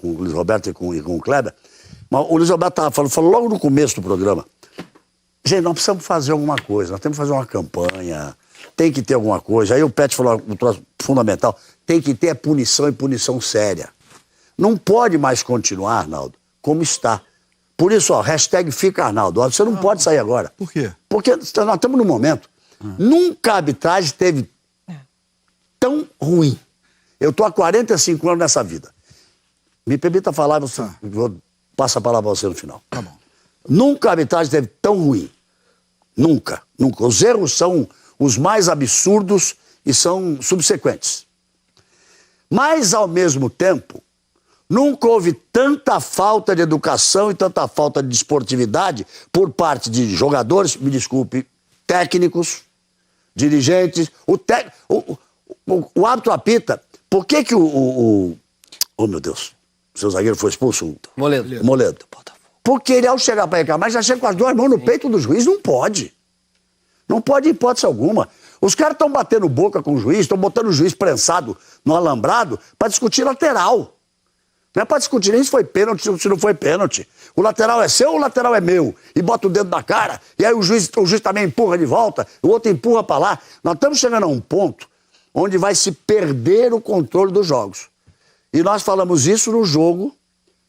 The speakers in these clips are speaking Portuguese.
o Luiz Roberto e com o Kleber, mas o Luiz Roberto falou logo no começo do programa, gente, nós precisamos fazer alguma coisa, nós temos que fazer uma campanha, tem que ter alguma coisa. Aí o Pet falou um troço fundamental, tem que ter punição e punição séria. Não pode mais continuar, Arnaldo, como está. Por isso, ó, hashtag fica Arnaldo. Você não pode sair agora. Por quê? Porque nós estamos num momento, nunca a arbitragem esteve tão ruim. Eu estou há 45 anos nessa vida. Me permita falar, vou passar a palavra a você no final. Tá bom. Nunca a arbitragem esteve tão ruim. Nunca, nunca. Os erros são os mais absurdos e são subsequentes. Mas, ao mesmo tempo, nunca houve tanta falta de educação e tanta falta de esportividade por parte de jogadores, me desculpe, técnicos, dirigentes. O árbitro apita. Por que oh, meu Deus, o seu zagueiro foi expulso? Moledo. Porque ele, ao chegar para reclamar, já chega com as duas mãos no peito do juiz. Não pode. Não pode, em hipótese alguma. Os caras estão batendo boca com o juiz, estão botando o juiz prensado no alambrado para discutir lateral. Não é para discutir nem se foi pênalti, se não foi pênalti. O lateral é seu ou o lateral é meu? E bota o dedo na cara, e aí o juiz também empurra de volta, o outro empurra para lá. Nós estamos chegando a um ponto onde vai se perder o controle dos jogos. E nós falamos isso no jogo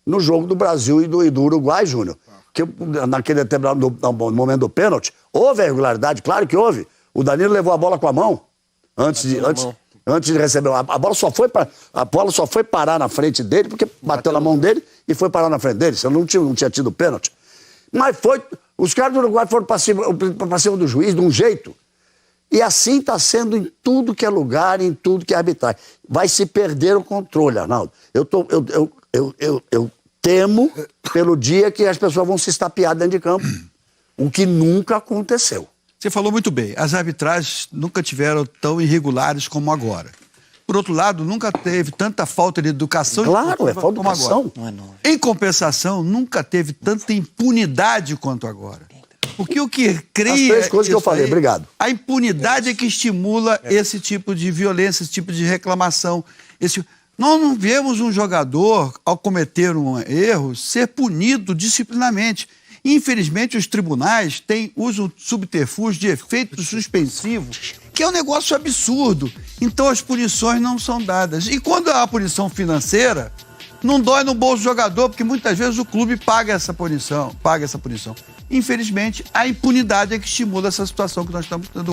do Brasil e do Uruguai, Júnior. Que naquele determinado momento do pênalti, houve a irregularidade, claro que houve. O Danilo levou a bola com a mão antes de receber. A bola só foi parar na frente dele, porque bateu na mão dele e foi parar na frente dele. Senão não tinha tido pênalti. Mas os caras do Uruguai foram para cima do juiz de um jeito. E assim está sendo em tudo que é lugar, em tudo que é arbitragem. Vai se perder o controle, Arnaldo. Eu temo pelo dia que as pessoas vão se estapear dentro de campo. O que nunca aconteceu. Você falou muito bem, as arbitragens nunca tiveram tão irregulares como agora. Por outro lado, nunca teve tanta falta de educação claro, é falta de educação. Em compensação, nunca teve tanta impunidade quanto agora. Porque o que cria... As três coisas que eu falei, obrigado. A impunidade é que estimula esse tipo de violência, esse tipo de reclamação. Nós não vemos um jogador, ao cometer um erro, ser punido disciplinarmente. Infelizmente, os tribunais usam subterfúgio de efeito suspensivo, que é um negócio absurdo. Então, as punições não são dadas. E quando há punição financeira, não dói no bolso do jogador, porque muitas vezes o clube paga essa punição. Infelizmente, a impunidade é que estimula essa situação que nós estamos tendo.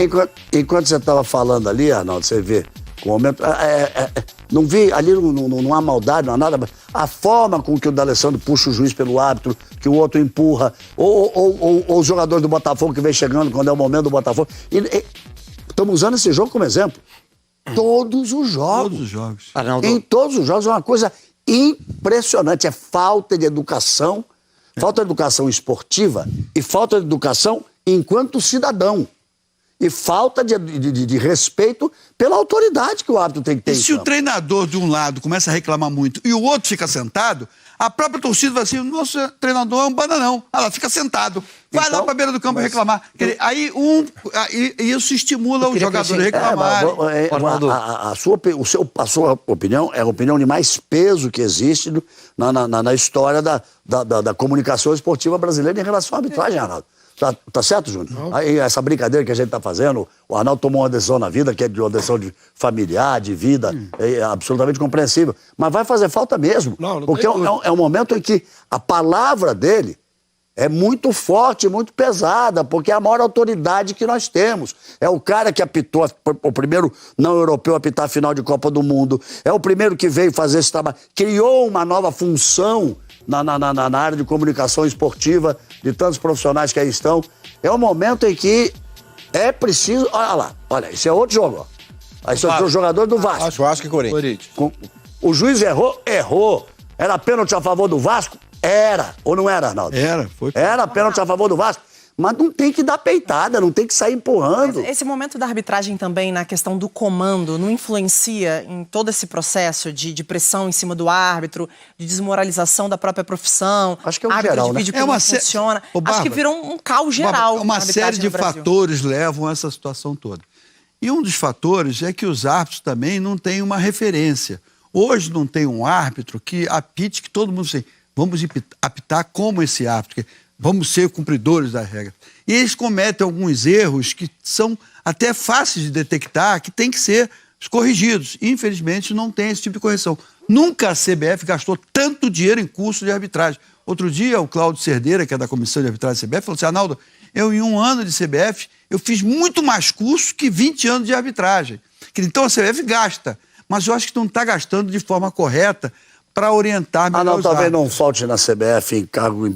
Enquanto você estava falando ali, Arnaldo, você vê o momento... não vi, ali não há maldade, não há nada. A forma com que o D'Alessandro puxa o juiz pelo árbitro, que o outro empurra, ou os jogadores do Botafogo que vem chegando quando é o momento do Botafogo. Estamos usando esse jogo como exemplo. Todos os jogos. Todos os jogos. Arnaldo. Em todos os jogos é uma coisa impressionante. É falta de educação esportiva e falta de educação enquanto cidadão. E falta de respeito pela autoridade que o árbitro tem que ter. E se o treinador de um lado começa a reclamar muito e o outro fica sentado, a própria torcida vai assim, nosso treinador é um bananão. Ela fica sentado. Vai lá para a beira do campo reclamar. Aí isso estimula o jogador a reclamar. A sua opinião é a opinião de mais peso que existe na história da comunicação esportiva brasileira em relação à arbitragem, Arnaldo. Tá certo, Júnior? Aí, essa brincadeira que a gente tá fazendo, o Arnaldo tomou uma decisão na vida, que é uma decisão de familiar, de vida, é absolutamente compreensível. Mas vai fazer falta mesmo. Porque é um momento em que a palavra dele é muito forte, muito pesada, porque é a maior autoridade que nós temos. É o cara que apitou, o primeiro não europeu a apitar a final de Copa do Mundo, é o primeiro que veio fazer esse trabalho, criou uma nova função na área de comunicação esportiva, de tantos profissionais que aí estão. É um momento em que é preciso... Olha lá, olha, esse é outro jogo. Ó. Aí são os jogadores do Vasco. Vasco e Corinthians. O juiz errou. Era pênalti a favor do Vasco? Era. Ou não era, Arnaldo? Era pênalti a favor do Vasco. Mas não tem que dar peitada, não tem que sair empurrando. Mas esse momento da arbitragem também, na questão do comando, não influencia em todo esse processo de pressão em cima do árbitro, de desmoralização da própria profissão? Acho que é um geral, né? Que não funciona. Acho que virou um caos geral. Uma série de fatores levam a essa situação toda. E um dos fatores é que os árbitros também não têm uma referência. Hoje não tem um árbitro que apite, que todo mundo sei, vamos apitar como esse árbitro, vamos ser cumpridores da regra. E eles cometem alguns erros que são até fáceis de detectar, que têm que ser corrigidos. Infelizmente, não tem esse tipo de correção. Nunca a CBF gastou tanto dinheiro em curso de arbitragem. Outro dia, o Cláudio Cerdeira, que é da Comissão de Arbitragem da CBF, falou assim, Arnaldo, eu em 1 ano de CBF, eu fiz muito mais curso que 20 anos de arbitragem. Então a CBF gasta, mas eu acho que não está gastando de forma correta para orientar melhor os talvez árbitros. não falte na CBF em cargo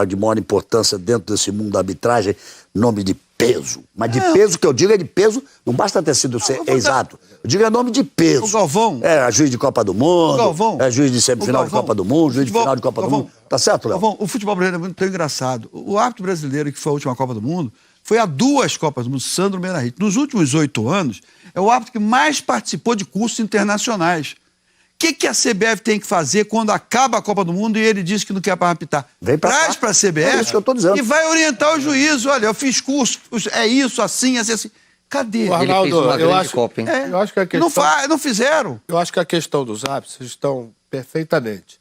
de maior importância dentro desse mundo da arbitragem, nome de peso. Mas de peso, que eu digo é de peso, não basta ter sido exato. Eu digo é nome de peso. O Galvão. É juiz de Copa do Mundo, Galvão, é juiz de semifinal de Copa do Mundo, juiz de final de Copa do Mundo. Tá certo, Léo? Galvão, o futebol brasileiro é muito engraçado. O árbitro brasileiro que foi a última Copa do Mundo foi a 2 Copas do Mundo, Sandro Meirahit. Nos últimos 8 anos, é o árbitro que mais participou de cursos internacionais. O que a CBF tem que fazer quando acaba a Copa do Mundo e ele diz que não quer para apitar? Traz para a CBF é isso que eu tô dizendo. E vai orientar o juiz. Olha, eu fiz curso, é isso, assim, assim, assim. Cadê? O Arnaldo, eu acho que a questão... Não fizeram. Eu acho que a questão dos árbitros estão perfeitamente.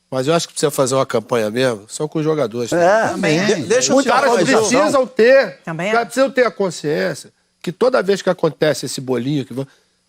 Mas eu acho que precisa fazer uma campanha mesmo, são com os jogadores. Também. Deixa os caras precisam ter. Também Precisam ter a consciência que toda vez que acontece esse bolinho,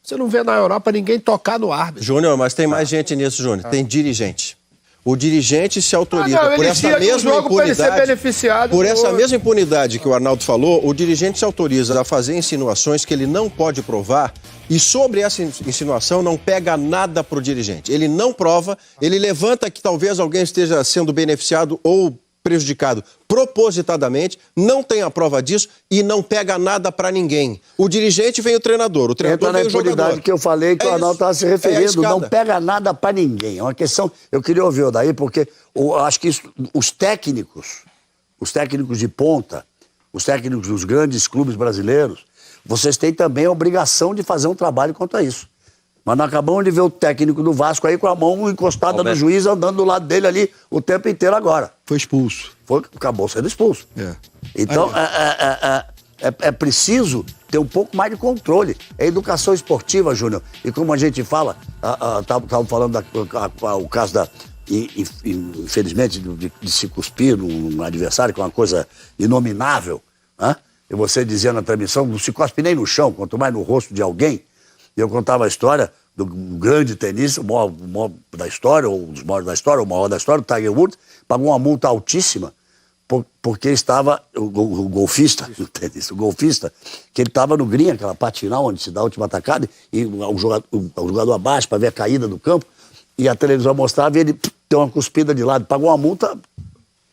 você não vê na Europa ninguém tocar no árbitro. Júnior, mas tem mais gente nisso, Júnior. Tem dirigente. O dirigente se autoriza não, por ele essa tira do mesma jogo pra ele ser impunidade. beneficiado Por do essa outro. mesma impunidade que o Arnaldo falou, o dirigente se autoriza a fazer insinuações que ele não pode provar e sobre essa insinuação não pega nada pro dirigente. Ele não prova, ele levanta que talvez alguém esteja sendo beneficiado ou prejudicado propositadamente, não tem a prova disso e não pega nada para ninguém. O dirigente vem o treinador Entra na vem o jogador. impunidade que eu falei, que o Arnaldo estava se referindo. Não pega nada para ninguém. É uma questão... Eu queria ouvir o daí, porque eu acho que os técnicos de ponta, os técnicos dos grandes clubes brasileiros, vocês têm também a obrigação de fazer um trabalho quanto a isso. Mas nós acabamos de ver o técnico do Vasco aí com a mão encostada no juiz, andando do lado dele ali o tempo inteiro agora. Foi expulso. Acabou sendo expulso. Então, é preciso ter um pouco mais de controle. É educação esportiva, Júnior. E como a gente fala, estávamos falando o caso da... infelizmente, de se cuspir num adversário, que é uma coisa inominável. Né? E você dizia na transmissão, não se cospe nem no chão, quanto mais no rosto de alguém. E eu contava a história do grande tenista, o maior da história, ou um dos maiores da história, o maior da história, o Tiger Woods, pagou uma multa altíssima porque estava, o golfista, o golfista, que ele estava no green, aquela parte final, onde se dá a última atacada, e o jogador abaixo para ver a caída do campo, e a televisão mostrava e ele deu uma cuspida de lado, pagou uma multa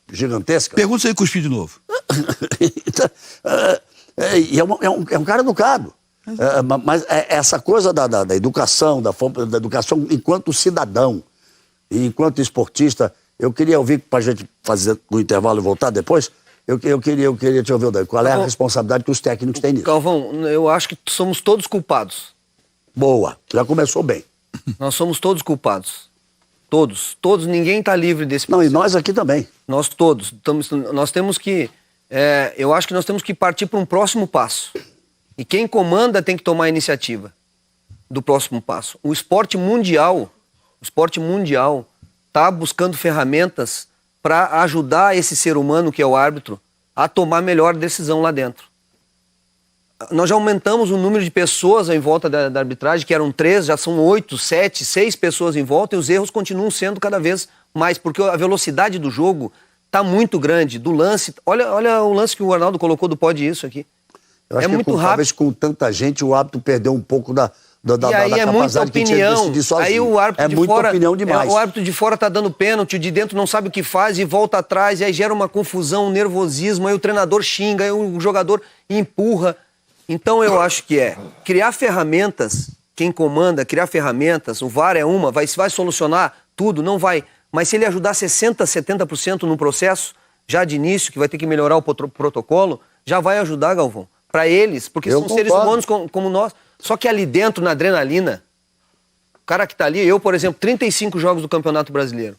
gigantesca. Pergunta se ele cuspiu de novo. E é um cara educado. Mas essa coisa da educação, da educação enquanto cidadão e enquanto esportista, eu queria ouvir, para a gente fazer o intervalo e voltar depois, eu queria te ouvir, Daí, qual é a responsabilidade que os técnicos têm nisso? Galvão, eu acho que somos todos culpados. Boa, já começou bem. Nós somos todos culpados. Todos, ninguém está livre desse Não, e processo. nós aqui também. Nós todos. Nós temos que... eu acho que nós temos que partir para um próximo passo. E quem comanda tem que tomar a iniciativa do próximo passo. O esporte mundial está buscando ferramentas para ajudar esse ser humano, que é o árbitro, a tomar melhor decisão lá dentro. Nós já aumentamos o número de pessoas em volta da arbitragem, que eram 3, já são 8, 7, 6 pessoas em volta, e os erros continuam sendo cada vez mais, porque a velocidade do jogo está muito grande, do lance. Olha o lance que o Arnaldo colocou do pode isso aqui. Eu acho que muito rápido. Talvez com tanta gente o árbitro perdeu um pouco da E aí é muita capacidade que tinha de opinião. decidir sozinho. Aí o árbitro de muita fora, opinião demais. O árbitro de fora tá dando pênalti, o de dentro não sabe o que faz e volta atrás, e aí gera uma confusão, um nervosismo, aí o treinador xinga, aí o jogador empurra. Então eu acho que criar ferramentas, quem comanda, criar ferramentas, o VAR é uma, vai solucionar tudo? Não vai. Mas se ele ajudar 60%, 70% no processo, já de início, que vai ter que melhorar o protocolo, já vai ajudar, Galvão. Para eles, porque são seres humanos como nós. Só que ali dentro, na adrenalina, o cara que tá ali, eu, por exemplo, 35 jogos do Campeonato Brasileiro.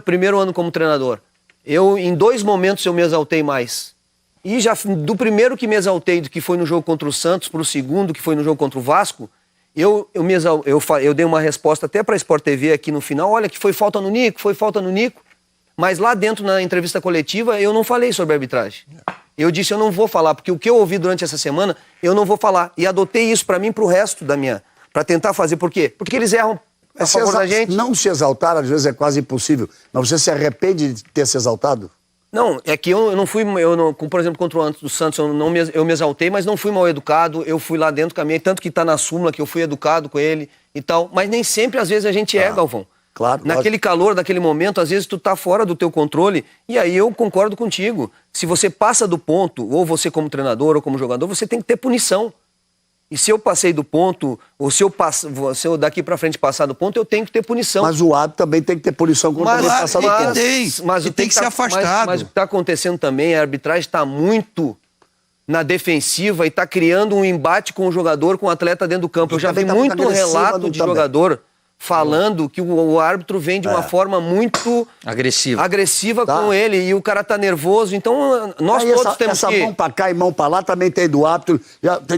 Primeiro ano como treinador. Em 2 momentos eu me exaltei mais. E já do primeiro que me exaltei, que foi no jogo contra o Santos, pro segundo, que foi no jogo contra o Vasco, eu dei uma resposta até para a Sport TV aqui no final, olha que foi falta no Nico, mas lá dentro na entrevista coletiva eu não falei sobre a arbitragem. Eu disse, eu não vou falar, porque o que eu ouvi durante essa semana, eu não vou falar. E adotei isso para mim, para o resto para tentar fazer. Por quê? Porque eles erram a favor da gente. Não se exaltar, às vezes, é quase impossível. Mas você se arrepende de ter se exaltado? Não, é que eu não fui, por exemplo, contra o Santos, eu me exaltei, mas não fui mal educado, eu fui lá dentro, caminhei, tanto que tá na súmula que eu fui educado com ele e tal. Mas nem sempre, às vezes, a gente é, Galvão. Claro. Naquele calor, naquele momento, às vezes tu tá fora do teu controle, e aí eu concordo contigo. Se você passa do ponto, ou você como treinador ou como jogador, você tem que ter punição. E se eu passei do ponto, ou se eu daqui pra frente passar do ponto, eu tenho que ter punição. Mas o árbitro também tem que ter punição quando ele passar do ponto. Mas tem que ser afastado. Mas o que está acontecendo também, a arbitragem está muito na defensiva e está criando um embate com o jogador, com o atleta dentro do campo. Eu já vi muito relato de jogador falando que o árbitro vem de uma forma muito agressiva com ele, e o cara tá nervoso. Então, nós todos temos essa mão pra cá e mão pra lá também tem do árbitro.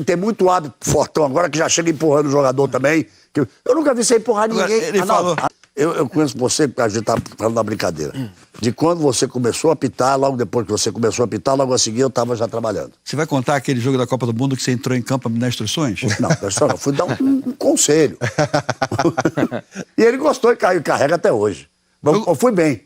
Tem muito árbitro fortão agora que já chega empurrando o jogador também. Eu nunca vi você empurrar ninguém. Ele falou... Eu conheço você, a gente tá falando da brincadeira, de quando você começou a apitar, logo depois que você começou a apitar, logo a seguir eu estava já trabalhando. Você vai contar aquele jogo da Copa do Mundo que você entrou em campo para me dar instruções? Não, pessoal, eu fui dar um conselho. E ele gostou e caiu, carrega até hoje. Eu fui bem.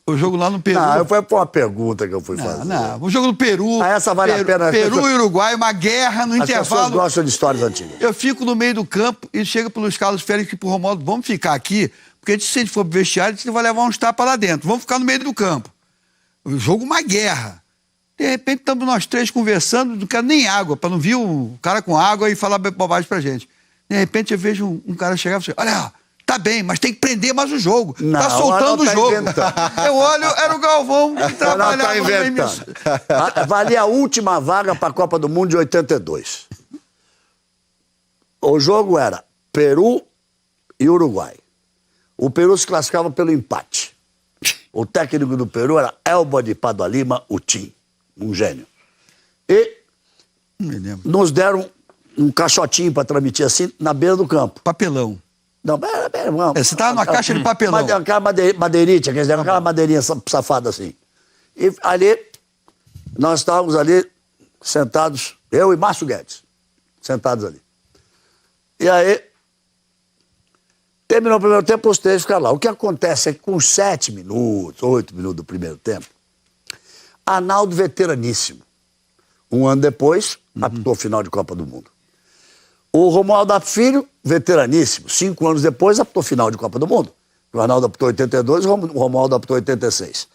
O jogo lá no Peru... Não, foi uma pergunta que eu fui fazer. Não, o jogo do Peru... Essa vale a pena. Peru e Uruguai, uma guerra no intervalo. As pessoas gostam de histórias antigas. Eu fico no meio do campo e chega pro Luiz Carlos Félix e pro Romualdo, vamos ficar aqui, porque se a gente for pro vestiário, a gente vai levar uns tapas lá dentro. Vamos ficar no meio do campo. O jogo, uma guerra. De repente, estamos nós três conversando, não quero nem água, para não vir o cara com água e falar bobagem pra gente. De repente, eu vejo um cara chegar e falar, olha, tá bem, mas tem que prender mais o jogo. Não, tá soltando o jogo. Inventando. Eu olho, era o Galvão que trabalhava. Tá inventando. Valia a última vaga para a Copa do Mundo de 82. O jogo era Peru e Uruguai. O Peru se classificava pelo empate. O técnico do Peru era Elba de Padua Lima, o Tim, um gênio. E nos deram um caixotinho para transmitir assim na beira do campo. Papelão. Não, você estava numa caixa de papelão. Aquela madeirite, aquela madeirinha safada assim. E ali, nós estávamos ali sentados, eu e Márcio Guedes, sentados ali. E aí, terminou o primeiro tempo, os três ficaram lá. O que acontece é que com 7 minutos, 8 minutos do primeiro tempo, Arnaldo, veteraníssimo, um ano depois, apitou final de Copa do Mundo. O Romualdo Filho, veteraníssimo, 5 anos depois, apitou final de Copa do Mundo. O Arnaldo apitou 82, o Romualdo apitou 86.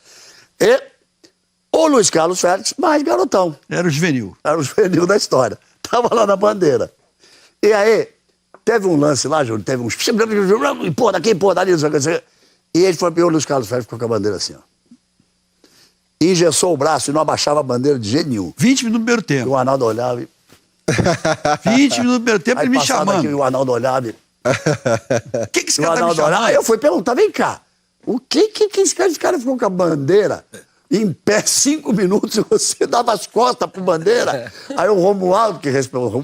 E o Luiz Carlos Félix, mais garotão. Era o juvenil. Era o juvenil da história. Tava lá na bandeira. E aí, teve um lance lá, Júlio, teve uns... Pô, daqui, pô, dali, não sei o que. E ele foi, e o Luiz Carlos Félix ficou com a bandeira assim, ó. Engessou o braço e não abaixava a bandeira de jeito nenhum. 20 minutos no primeiro tempo. E o Arnaldo olhava e... 20 minutos no primeiro tempo, ele me chamando. Aqui, o Arnaldo olhava e... O que esse cara tá me chamando? Aí eu fui perguntar, vem cá, o que esse cara ficou com a bandeira em pé 5 minutos e você dava as costas pro bandeira? Aí o Romualdo que respondeu,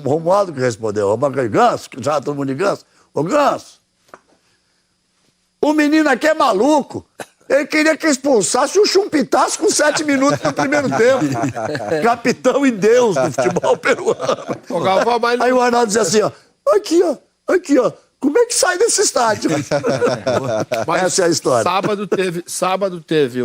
o Ganso, que já todo mundo de Ganso, ô Ganso, o menino aqui é maluco. Ele queria que expulsasse o Chumpitasse com 7 minutos no primeiro tempo. Capitão e Deus do futebol peruano. Aí o Arnaldo dizia assim, ó, aqui, ó, como é que sai desse estádio? Essa é a história. Sábado teve